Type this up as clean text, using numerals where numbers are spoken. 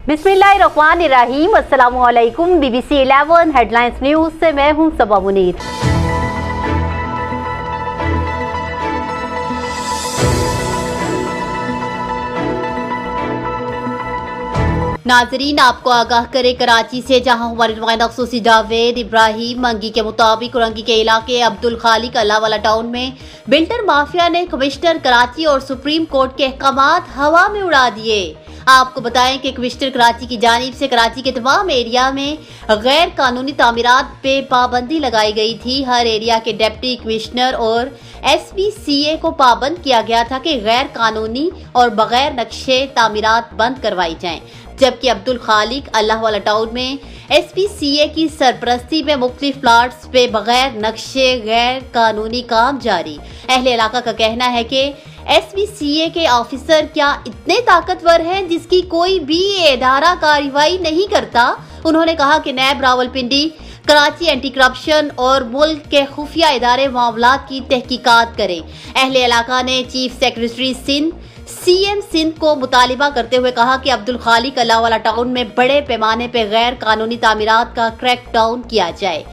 बिस्मिल्लाहिर्रहमानिर्रहीम। अस्सलामुअलैकुम। BBC 11 headlines news से मैं हूं सबा मुनीर। नाजरीन, आपको आगाह करे कराची से, जहां हमारे नुमाइंदा खुसूसी जावेद इब्राहिम मंगी के मुताबिक रंगी के इलाके अब्दुल खालिक अल्लाहवाला टाउन में बिल्डर माफिया ने कमिश्नर कराची और सुप्रीम कोर्ट के अहकामात हवा में उड़ा दिए। आपको बताएं कि कमिश्नर कराची की जानिब से कराची के तमाम एरिया में गैर कानूनी तामीरात पे पाबंदी लगाई गई थी। हर एरिया के डिप्टी कमिश्नर और SPCA को पाबंद किया गया था कि गैर कानूनी और बगैर नक्शे तामीरात बंद करवाई जाएं, जबकि अब्दुल खालिक अल्लाहवाला टाउन में SPCA की सरपरस्ती में मुख्तलिफ प्लाट्स पे बगैर नक्शे गैर कानूनी काम जारी। अहले इलाका का कहना है कि SPCA के ऑफिसर क्या इतने ताकतवर हैं जिसकी कोई भी इदारा कार्रवाई नहीं करता। उन्होंने कहा कि नैब रावलपिंडी, कराची एंटी करप्शन और मुल्क के खुफिया इदारे मामलात की तहकीकात करें। अहले इलाका ने chief secretary Sindh, CM Sindh को मुतालिबा करते हुए कहा कि अब्दुल खालिक अल्लाहवाला टाउन में बड़े पैमाने पर गैर कानूनी तामीरात का क्रैक डाउन किया जाए।